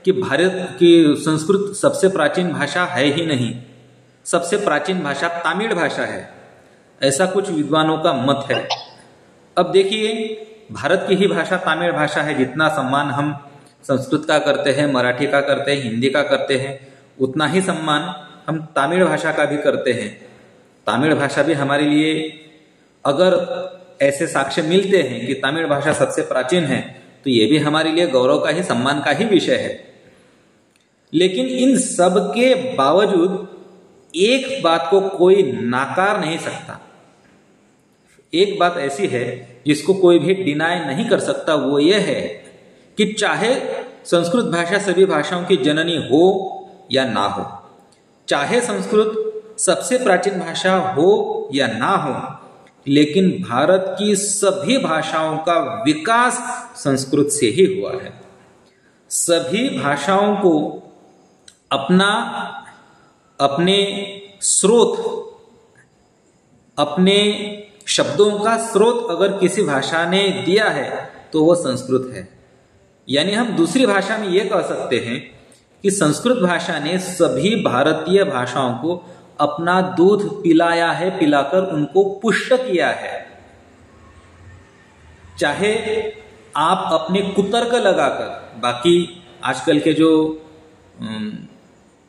Speaker 2: कि भारत की संस्कृत सबसे प्राचीन भाषा है ही नहीं, सबसे प्राचीन भाषा तमिल भाषा है, ऐसा कुछ विद्वानों का मत है। अब देखिए, भारत की ही भाषा तमिल भाषा है, जितना सम्मान हम संस्कृत का करते हैं, मराठी का करते हैं, हिंदी का करते हैं, उतना ही सम्मान हम तमिल भाषा का भी करते हैं। तमिल भाषा भी हमारे लिए, अगर ऐसे साक्ष्य मिलते हैं कि तमिल भाषा सबसे प्राचीन है, तो ये भी हमारे लिए गौरव का ही, सम्मान का ही विषय है। लेकिन इन सब के बावजूद एक बात को कोई नाकार नहीं सकता, एक बात ऐसी है जिसको कोई भी डिनाय नहीं कर सकता, वो ये है कि चाहे संस्कृत भाषा सभी भाषाओं की जननी हो या ना हो, चाहे संस्कृत सबसे प्राचीन भाषा हो या ना हो, लेकिन भारत की सभी भाषाओं का विकास संस्कृत से ही हुआ है। सभी भाषाओं को अपने स्रोत, अपने शब्दों का स्रोत अगर किसी भाषा ने दिया है तो वो संस्कृत है। यानी हम दूसरी भाषा में ये कह सकते हैं कि संस्कृत भाषा ने सभी भारतीय भाषाओं को अपना दूध पिलाया है, पिलाकर उनको पुष्ट किया है। चाहे आप अपने कुतर्क लगाकर, बाकी आजकल के जो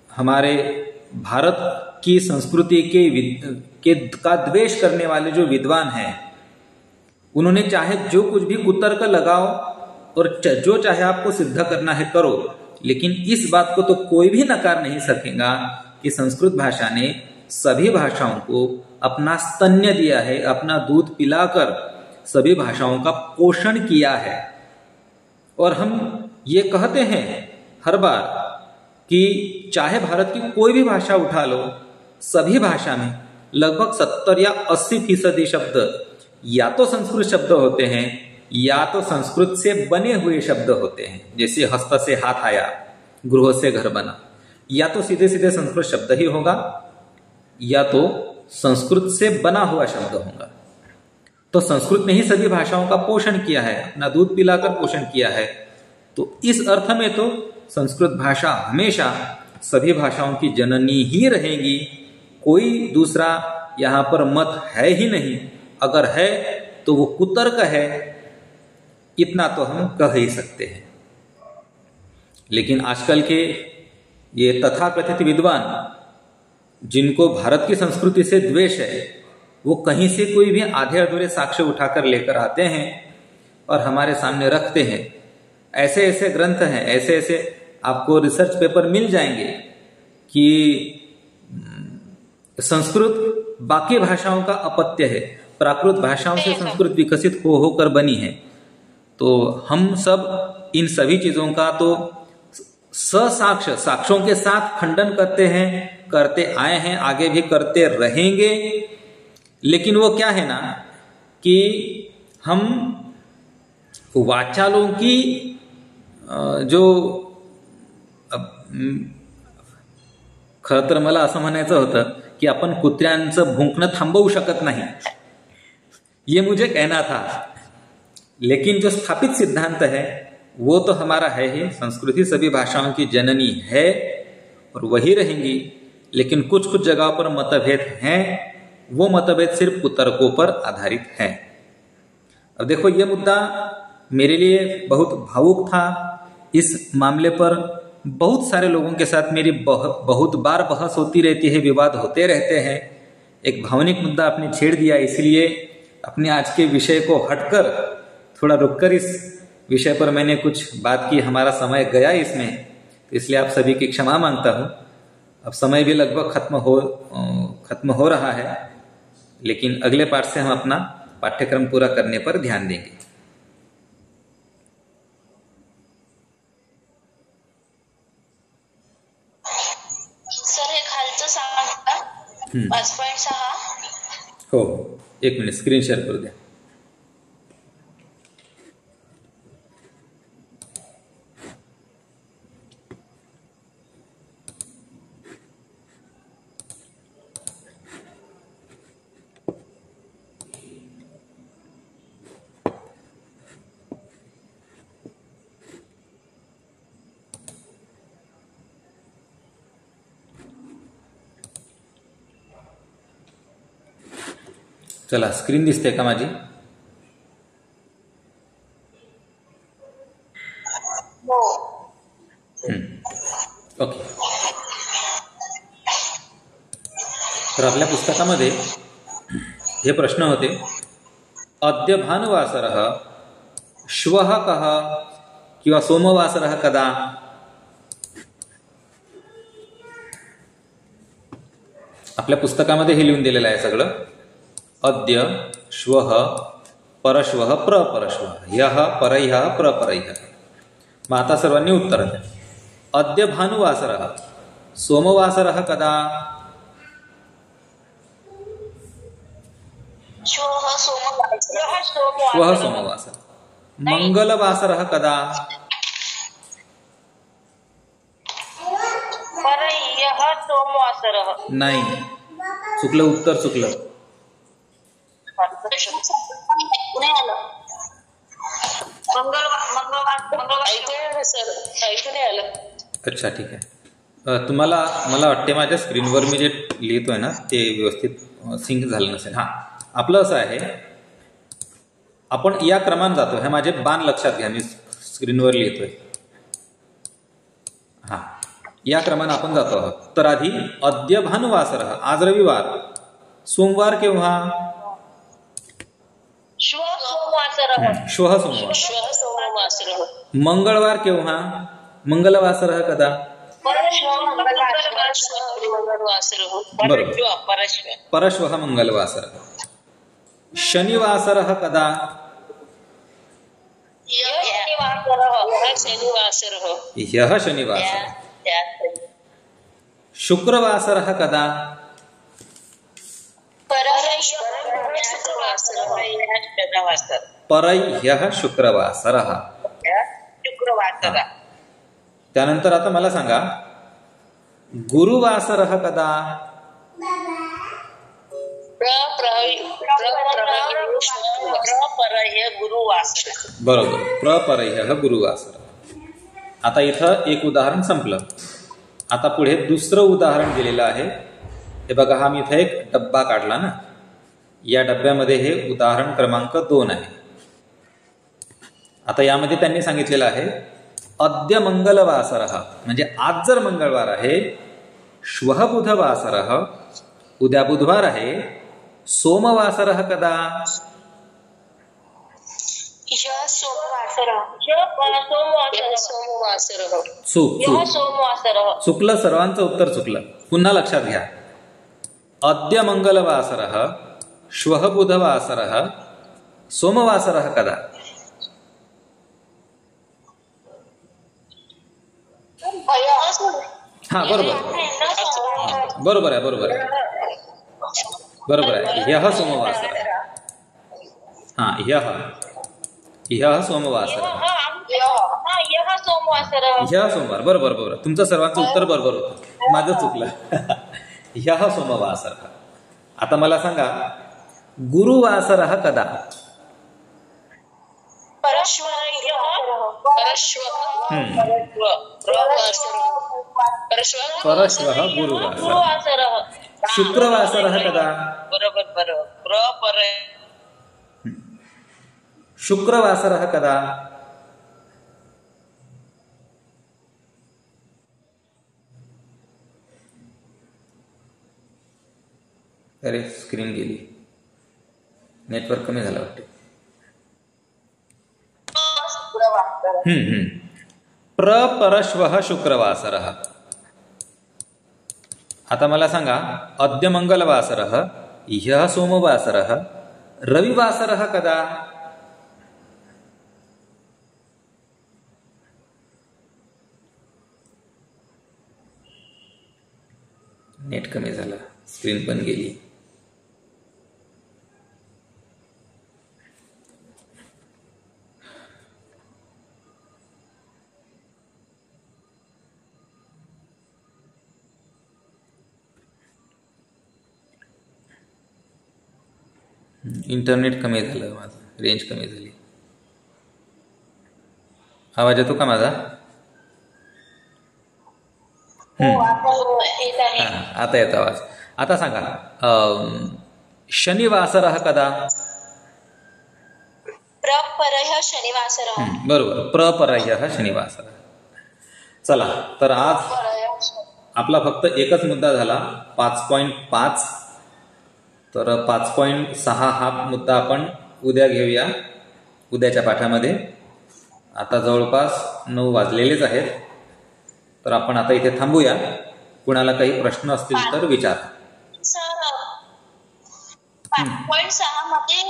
Speaker 2: हमारे भारत की संस्कृति का द्वेष करने वाले जो विद्वान हैं, उन्होंने चाहे जो कुछ भी कुतर्क लगाओ और जो चाहे आपको सिद्ध करना है करो, लेकिन इस बात को तो कोई भी नकार नहीं सकेगा कि संस्कृत भाषा ने सभी भाषाओं को अपना स्तन्य दिया है, अपना दूध पिलाकर सभी भाषाओं का पोषण किया है। और हम ये कहते हैं हर बार कि चाहे भारत की कोई भी भाषा उठा लो, सभी भाषा में लगभग 70 या 80% शब्द या तो संस्कृत शब्द होते हैं या तो संस्कृत से बने हुए शब्द होते हैं। जैसे हस्त से हाथ आया, गृह से घर बना, या तो सीधे सीधे संस्कृत शब्द ही होगा या तो संस्कृत से बना हुआ शब्द होगा। तो संस्कृत ने ही सभी भाषाओं का पोषण किया है, अपना दूध पिलाकर पोषण किया है। तो इस अर्थ में तो संस्कृत भाषा हमेशा सभी भाषाओं की जननी ही रहेगी, कोई दूसरा यहाँ पर मत है ही नहीं। अगर है तो वो कुतर्क है, इतना तो हम कह ही सकते हैं। लेकिन आजकल के ये तथाकथित विद्वान जिनको भारत की संस्कृति से द्वेष है, वो कहीं से कोई भी आधे अधूरे साक्ष्य उठाकर लेकर आते हैं और हमारे सामने रखते हैं। ऐसे ऐसे ग्रंथ हैं, ऐसे ऐसे आपको रिसर्च पेपर मिल जाएंगे कि संस्कृत बाकी भाषाओं का अपत्य है, प्राकृत भाषाओं से संस्कृत विकसित हो होकर बनी है। तो हम सब इन सभी चीजों का तो साक्ष्यों के साथ खंडन करते हैं, करते आए हैं, आगे भी करते रहेंगे। लेकिन वो क्या है ना कि हम वाचालों की जो खरं तर मला असं म्हणायचं होतं की आपण कुत्र्यांचं भुंकणं थांबवू शकत नाही, ये मुझे कहना था। लेकिन जो स्थापित सिद्धांत है वो तो हमारा है ही, संस्कृति सभी भाषाओं की जननी है और वही रहेंगी। लेकिन कुछ कुछ जगहों पर मतभेद हैं, वो मतभेद सिर्फ कुतर्कों पर आधारित हैं। अब देखो, ये मुद्दा मेरे लिए बहुत भावुक था, इस मामले पर बहुत सारे लोगों के साथ मेरी बहुत बार बहस होती रहती है, विवाद होते रहते हैं। एक भावनिक मुद्दा आपने छेड़ दिया, इसलिए अपने आज के विषय को हटकर थोड़ा रुककर इस विषय पर मैंने कुछ बात की। हमारा समय गया इसमें, इसलिए आप सभी की क्षमा मांगता हूँ। अब समय भी लगभग खत्म हो रहा है, लेकिन अगले पाठ से हम अपना पाठ्यक्रम पूरा करने पर ध्यान देंगे।
Speaker 1: सर हे खालचं सांगा 5.6.
Speaker 2: हो, 1 मिनिट स्क्रीन शेअर करू द्या. चला, स्क्रीन दिसते का माझी?
Speaker 1: हो.
Speaker 2: ओके. तर आपल्या पुस्तकामध्ये हे प्रश्न होते. अद्य भानुवासरः, श्वः कः किंवा सोमवासरः कदा? आपल्या पुस्तकामध्ये हे लिहून दिलेलं आहे सगळं. अद्य, श्वः, परश्वः, प्रपरश्वः, ह्यः, परह्यः, प्रपरह्यः. मग आता सर्वांनी उत्तर द्या. अद्य भानुवासरः, सोमवासरः कदा?
Speaker 1: श्वः सोमवासरः.
Speaker 2: श्वः सोमवासरः. मंगलवासरः कदा?
Speaker 1: परह्यः सोमवासरः.
Speaker 2: नाही, चुकलं, उत्तर चुकलं.
Speaker 1: नाही आलं. मंगळवार ऐकून नाही आलं.
Speaker 2: अच्छा, ठीक आहे. तुम्हाला, मला वाटते माझ्या स्क्रीनवर मी जे लिहितोय ना ते व्यवस्थित सिंक झालं नसेल. हां, आपलं असं आहे, आपण या क्रमाने जातो. हे माझे बाण लक्षात घ्या, मी स्क्रीनवर लिहितोय. हां, या क्रमाने आपण जातो आहोत. तर आधी अद्य भानुवासरः, आज रविवार. सोमवार केव्हा?
Speaker 1: श्वः सोमवासरः.
Speaker 2: श्वः सोमवार.
Speaker 1: श्वः सोमवासरः.
Speaker 2: मंगळवार केव्हा? मंगलवासरः कदा? परश्वः मंगलवासरः. शनिवासरः कदा? ह्यः शनिवासरः. शुक्रवासरः कदा? परह्यः शुक्रवासरः. त्यानंतर आता मला सांगा, गुरुवासरः कदा? बरोबर, प्रपरह्यः गुरुवासरः. आता इथं एक उदाहरण संपलं. आता पुढे दुसरं उदाहरण दिलेलं आहे. हे बघा, हा मी इथं एक डब्बा काढला ना, या डब्यामध्ये हे उदाहरण क्रमांक 2 आहे. आता यामध्ये त्यांनी सांगितलेलं आहे, अद्य मंगलवासरः, म्हणजे आज जर मंगळवार आहे. श्वः बुधवासरः, उद्या बुधवार आहे. सोमवासरः कदा? चुकलं, सर्वांचं उत्तर चुकलं. पुन्हा लक्षात घ्या. अद्य मंगलवासरः, श्वः बुधवासरः, सोमवासरः कदा? हा, बरोबर बरोबर आहे, बरोबर आहे, बरोबर आहे. ह्यः सोमवासरः. हा, ह्यः सोमवासरः. ह्यः सोमवार. बरोबर बरोबर, तुमचं सर्वांचं उत्तर बरोबर होतं, माझं चुकलं. ह्यः सोमवासरः. आता मला सांगा, गुरुवासरः कदा? परश्वः गुरुवासरः. शुक्रवासरः कदा? शुक्रवासरः कदा? अरे स्क्रीन गेली, नेटवर्क कमी झालं वाटते. प्रपरश्वः शुक्रवासरः. आता मला सांगा, अद्य मंगलवासरः, ह्यः सोमवासरः, रविवासरः कदा? नेट कमी झालं, स्क्रीन पण गेली. इंटरनेट कमी झालं माझं, रेंज कमी झाली. आवाज येतो का माझा? आता येतो आवाज. आता सांगा, शनिवासरः कदा?
Speaker 1: प्रपरह्यः शनिवासरः.
Speaker 2: बरोबर, प्रपरह्यः शनिवासरः. चला, तर आज आपला फक्त एकच मुद्दा झाला, 5.5. तर 5.6 हा मुद्दा आपण उद्या घेऊया, उद्याच्या पाठामध्ये. आता जवळपास 9 वाजलेलेच आहेत, तर आपण आता इथे थांबूया. कुणाला काही प्रश्न असतील तर विचारा.
Speaker 1: सर, 5.6 मध्ये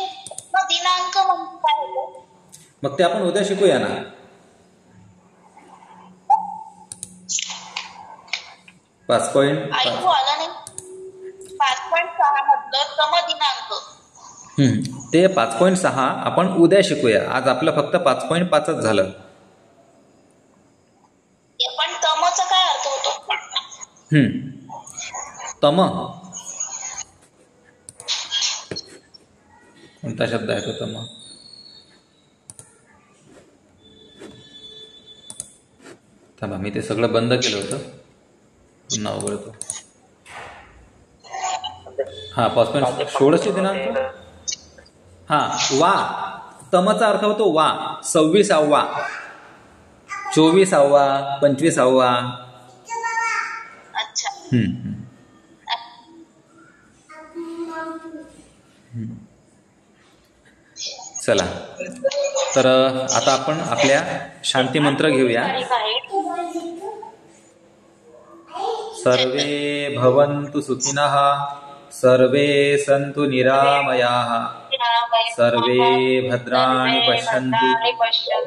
Speaker 1: दिनांक म्हणजे काय होतो?
Speaker 2: मग ते आपण उद्या शिकूया ना.
Speaker 1: ऐकू आलं नाही. 5.6 मधलं सम दिनांक.
Speaker 2: ते 5.6 आपण उद्या शिकूया. आज आपलं फक्त 5.5च झालं.
Speaker 1: पण तमचा काय अर्थ होतो?
Speaker 2: तम कोणता शब्द आहे तो? तम थांबा, मी ते सगळं बंद केलं होतं, पुन्हा उघडतो. हा, 5.16 दिनांक. हा, वा. तमचा अर्थ होतो वा, 26वा, 24वा, 25वा.
Speaker 1: अच्छा.
Speaker 2: चला, तर आता आपण आपल्या शांती मंत्र घेऊया. सर्वे भवन्तु सुखिनः, सर्वे सन्तु निरामयाः, सर्वे भद्राणि पश्यन्तु,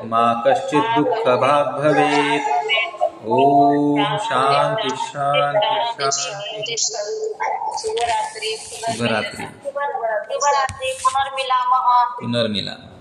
Speaker 2: मा कश्चित् दुःखभाग् भवेत्. ओम शांति शांति शांति.
Speaker 1: शुभरात्री.
Speaker 2: शुभरात्री.
Speaker 1: पुनर्मिलामः.
Speaker 2: पुनर्मिलामः.